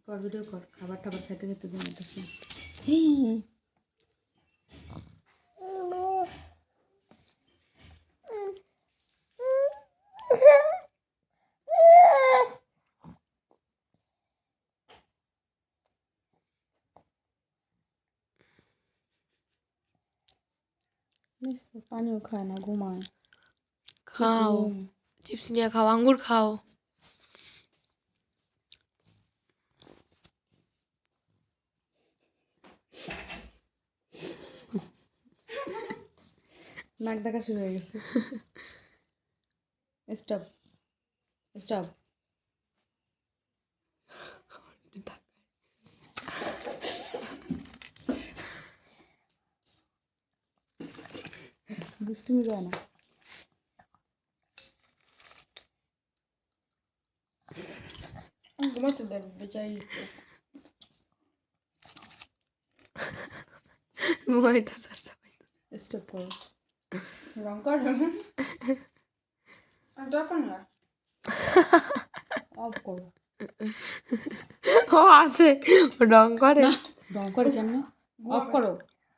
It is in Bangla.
কর ভিডিও কর, খাবার টাবার খেতে খেতে ঘুমাইতেছে। পানিও খায় না, ঘুমায়। খাও, চিপস নিয়ে খাও, আঙ্গুর খাও। নাক ডাকা শুরু হয়ে গেছে। Stop stop. দুষ্টুমি যায় না। ঘুমাতে দেখবে চাই। স্টপ করো, রং করো। যখন না অফ করো। ও আছে রং করে, রং করে কেমন? অফ করো।